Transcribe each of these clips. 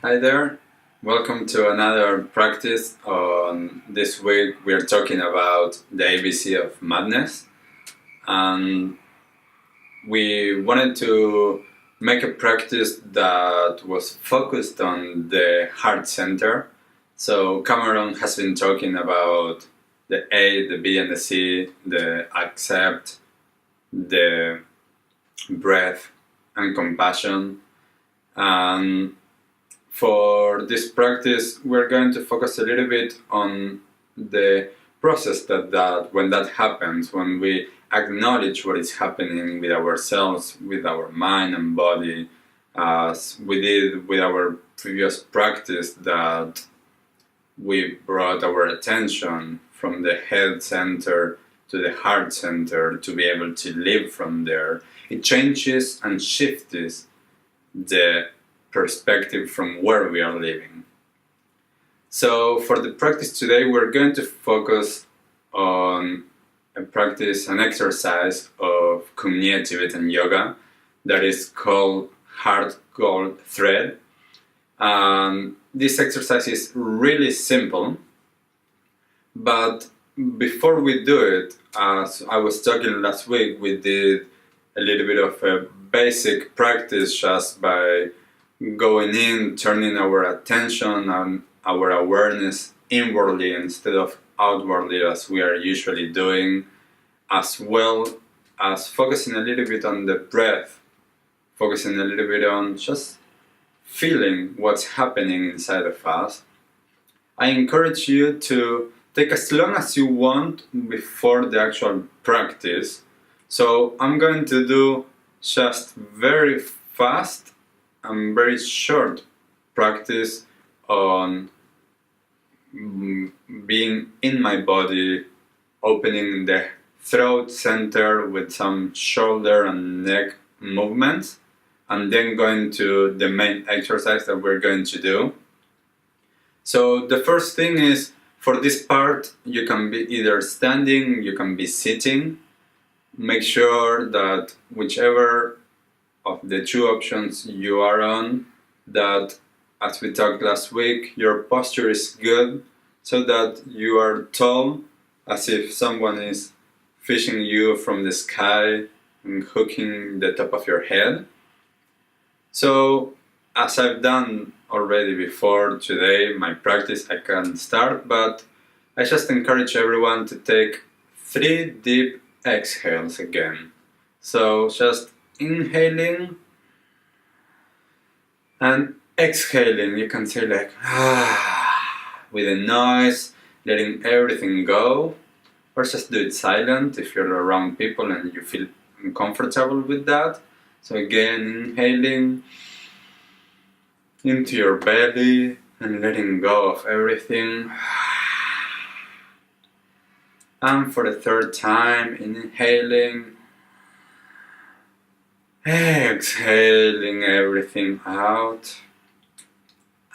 Hi there, welcome to another practice. This week we're talking about the ABC of madness, and we wanted to make a practice that was focused on the heart center. So Cameron has been talking about the A, the B and the C, the accept, the breath and compassion. And for this practice, we're going to focus a little bit on the process that when that happens, when we acknowledge what is happening with ourselves, with our mind and body, as we did with our previous practice that we brought our attention from the head center to the heart center to be able to live from there. It changes and shifts the perspective from where we are living. So for the practice today, we're going to focus on an exercise of Kum Nye Tibetan yoga that is called Heart Gold Thread. This exercise is really simple, but before we do it, as I was talking last week, we did a little bit of a basic practice just by going in, turning our attention and our awareness inwardly instead of outwardly as we are usually doing, as well as focusing a little bit on the breath, focusing a little bit on just feeling what's happening inside of us. I encourage you to take as long as you want before the actual practice. So I'm going to do just very fast and very short practice on being in my body, opening the throat center with some shoulder and neck movements, and then going to the main exercise that we're going to do. So the first thing is, for this part, you can be either standing, you can be sitting. Make sure that whichever of the two options you are on, that as we talked last week, your posture is good so that you are tall, as if someone is fishing you from the sky and hooking the top of your head. So as I've done already before today, my practice, I can start, but I just encourage everyone to take 3 deep exhales again. So just inhaling and exhaling. You can say like with a noise, letting everything go, or just do it silent if you're around people and you feel uncomfortable with that. So again, inhaling into your belly and letting go of everything. And for the third time, inhaling, exhaling everything out,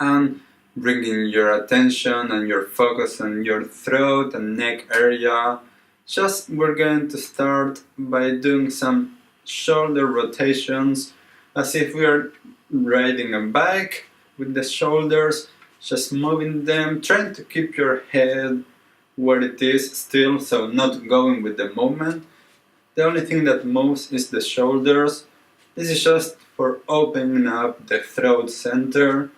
and bringing your attention and your focus on your throat and neck area. Just we're going to start by doing some shoulder rotations as if we are riding a bike with the shoulders, just moving them, trying to keep your head where it is still, so not going with the movement. The only thing that moves is the shoulders. This is just for opening up the throat center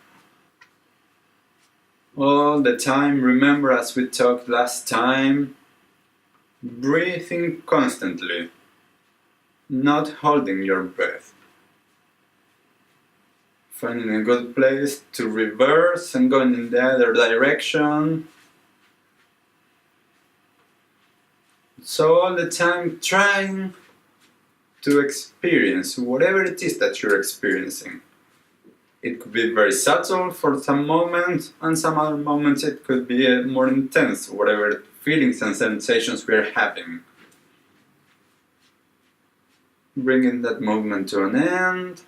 all the time. Remember, as we talked last time, breathing constantly, not holding your breath. Finding a good place to reverse and going in the other direction. So all the time trying to experience whatever it is that you're experiencing. It could be very subtle for some moments, and some other moments it could be more intense, whatever feelings and sensations we're having. Bringing that movement to an end.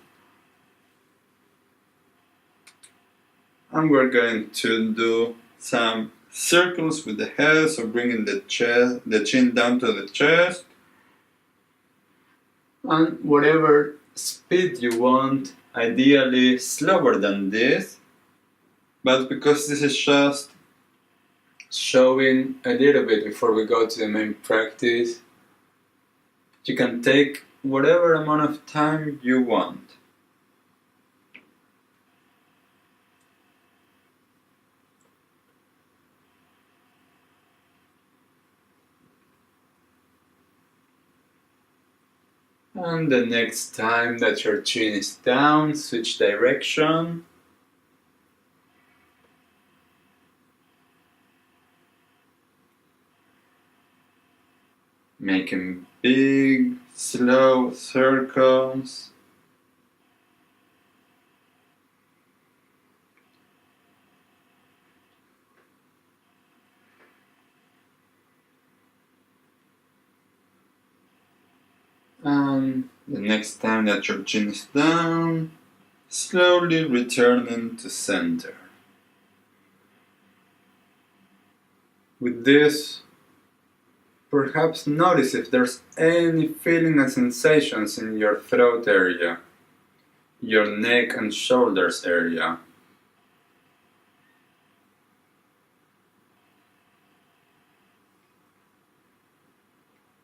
And we're going to do some circles with the head, so bringing the chin down to the chest. And whatever speed you want, ideally slower than this, But because this is just showing a little bit before we go to the main practice, you can take whatever amount of time you want. And the next time that your chin is down, switch direction. Making big, slow circles. And the next time that your chin is down, slowly returning to center. With this, perhaps notice if there's any feeling and sensations in your throat area, your neck and shoulders area.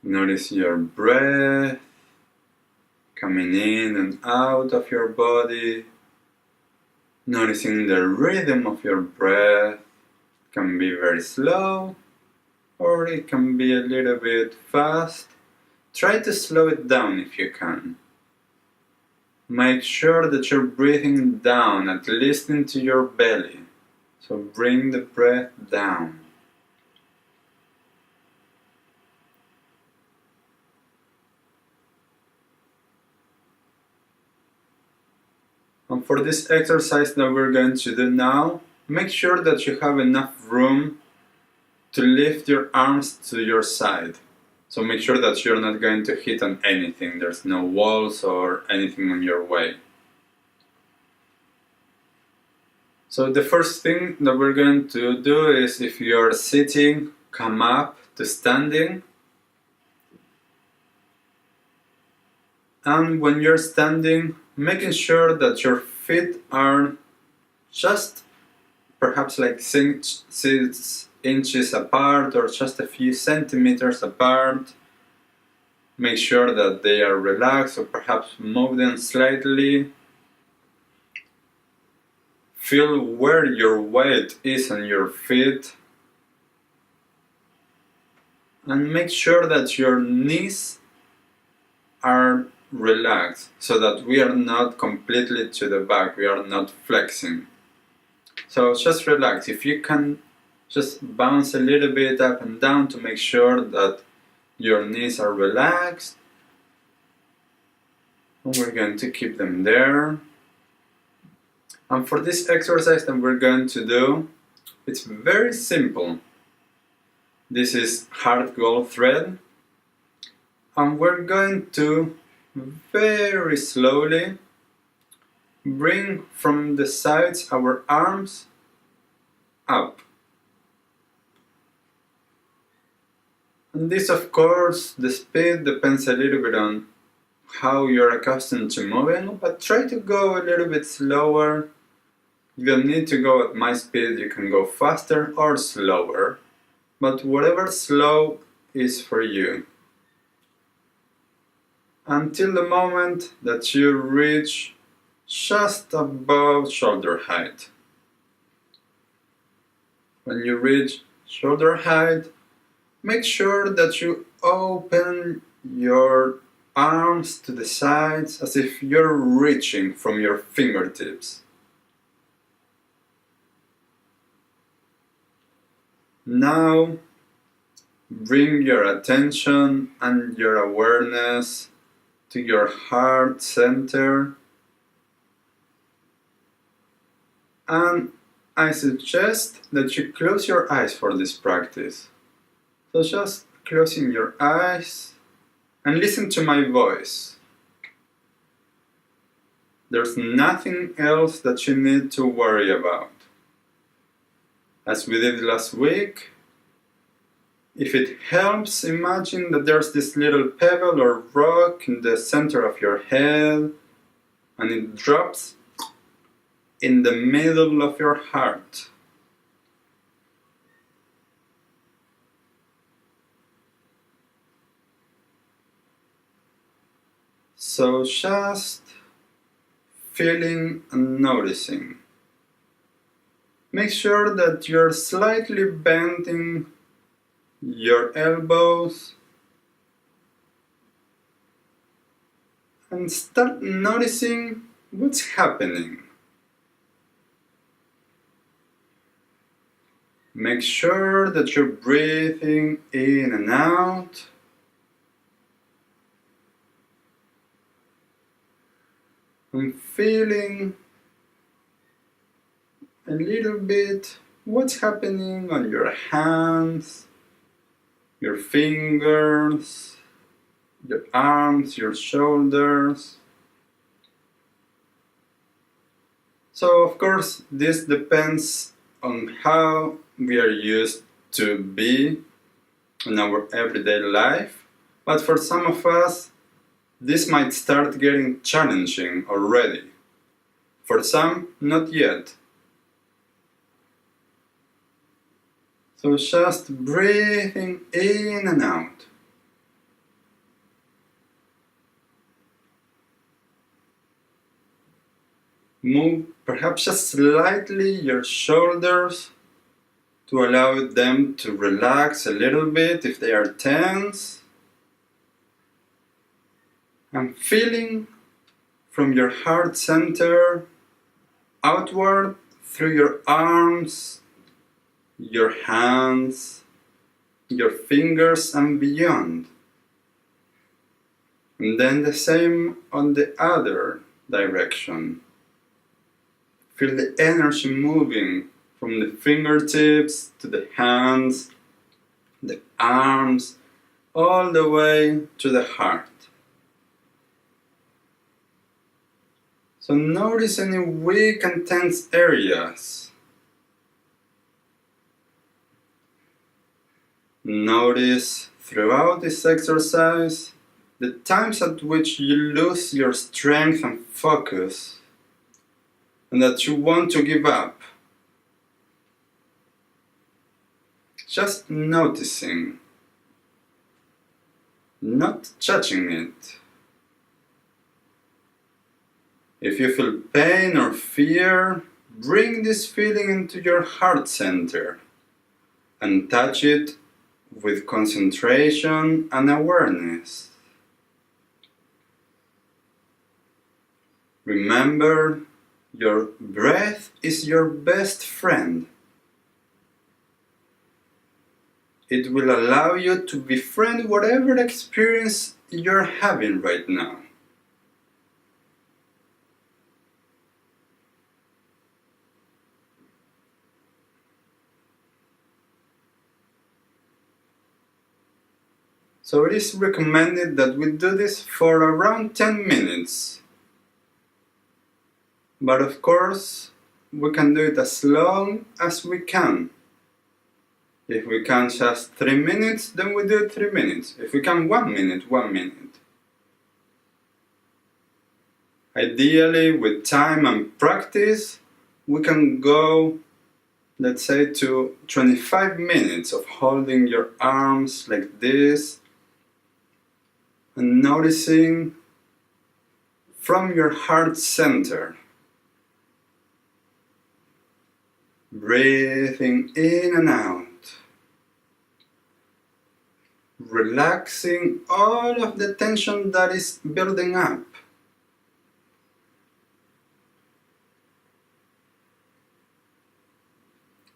Notice your breath coming in and out of your body. Noticing the rhythm of your breath. It can be very slow, or it can be a little bit fast. Try to slow it down if you can. Make sure that you're breathing down, at least into your belly. So bring the breath down. And for this exercise that we're going to do now, make sure that you have enough room to lift your arms to your side. So make sure that you're not going to hit on anything. There's no walls or anything on your way. So the first thing that we're going to do is, if you're sitting, come up to standing. And when you're standing, making sure that your feet are just perhaps like 6 inches apart or just a few centimeters apart. Make sure that they are relaxed, or perhaps move them slightly. Feel where your weight is on your feet. And make sure that your knees are relaxed, so that we are not completely to the back, we are not flexing. So just relax. If you can, just bounce a little bit up and down to make sure that your knees are relaxed. And we're going to keep them there. And for this exercise that we're going to do, it's very simple. This is heart gold thread. And we're going to very slowly bring from the sides our arms up. And this, of course, the speed depends a little bit on how you're accustomed to moving, but try to go a little bit slower. You don't need to go at my speed, you can go faster or slower, but whatever slow is for you. Until the moment that you reach just above shoulder height. When you reach shoulder height, make sure that you open your arms to the sides as if you're reaching from your fingertips. Now, bring your attention and your awareness to your heart center, and I suggest that you close your eyes for this practice. So just closing your eyes and listen to my voice. There's nothing else that you need to worry about. As we did last week, if it helps, imagine that there's this little pebble or rock in the center of your head, and it drops in the middle of your heart. So just feeling and noticing. Make sure that you're slightly bending your elbows and start noticing what's happening. Make sure that you're breathing in and out. And feeling a little bit what's happening on your hands, your fingers, your arms, your shoulders. So of course this depends on how we are used to be in our everyday life, but for some of us this might start getting challenging already. For some, not yet. So just breathing in and out. Move perhaps just slightly your shoulders to allow them to relax a little bit if they are tense. And feeling from your heart center outward through your arms, your hands, your fingers and beyond. And then the same on the other direction. Feel the energy moving from the fingertips to the hands, the arms, all the way to the heart. So notice any weak and tense areas. Notice throughout this exercise the times at which you lose your strength and focus and that you want to give up. Just noticing, not judging it. If you feel pain or fear, bring this feeling into your heart center and touch it with concentration and awareness. Remember, your breath is your best friend. It will allow you to befriend whatever experience you're having right now. So it is recommended that we do this for around 10 minutes. But of course, we can do it as long as we can. If we can just 3 minutes, then we do 3 minutes. If we can 1 minute, 1 minute. Ideally, with time and practice, we can go, let's say, to 25 minutes of holding your arms like this and noticing from your heart center. Breathing in and out. Relaxing all of the tension that is building up.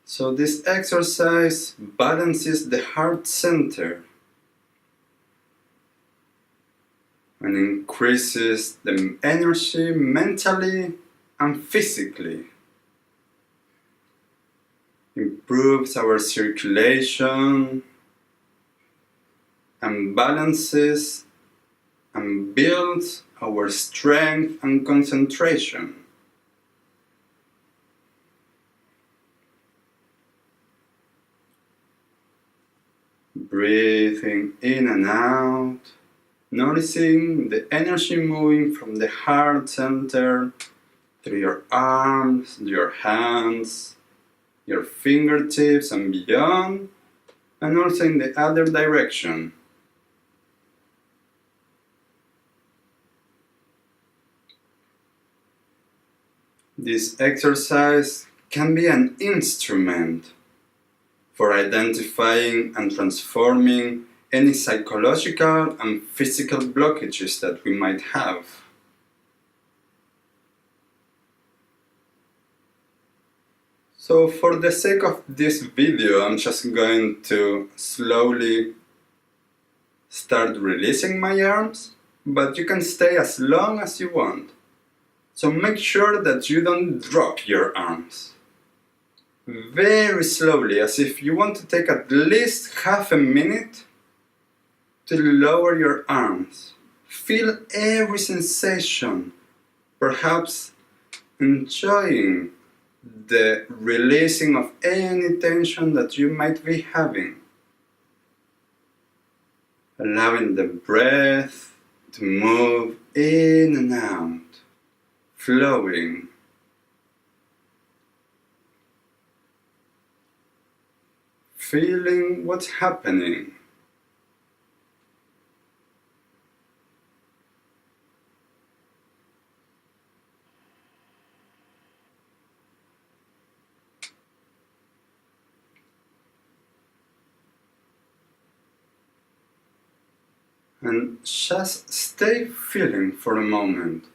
So this exercise balances the heart center and increases the energy mentally and physically. Improves our circulation and balances and builds our strength and concentration. Breathing in and out, noticing the energy moving from the heart center through your arms, your hands, your fingertips and beyond, and also in the other direction. This exercise can be an instrument for identifying and transforming any psychological and physical blockages that we might have. So for the sake of this video, I'm just going to slowly start releasing my arms, but you can stay as long as you want. So make sure that you don't drop your arms. Very slowly, as if you want to take at least half a minute to lower your arms. Feel every sensation, perhaps enjoying the releasing of any tension that you might be having. Allowing the breath to move in and out, flowing. Feeling what's happening. And just stay feeling for a moment.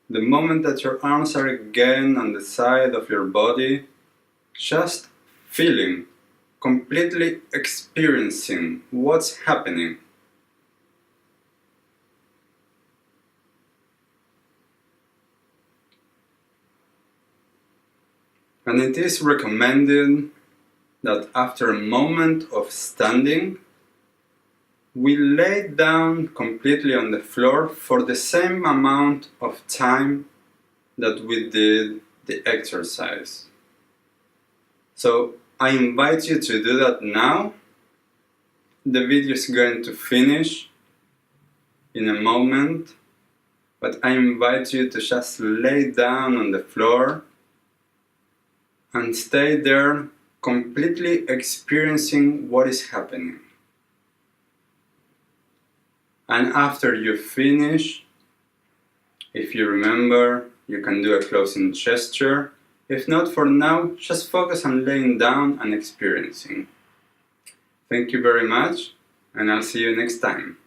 The moment that your arms are again on the side of your body, just feeling, completely experiencing what's happening. And it is recommended that after a moment of standing, we lay down completely on the floor for the same amount of time that we did the exercise. So I invite you to do that now. The video is going to finish in a moment, but I invite you to just lay down on the floor and stay there completely experiencing what is happening. And after you finish, if you remember, you can do a closing gesture. If not, for now, just focus on laying down and experiencing. Thank you very much, and I'll see you next time.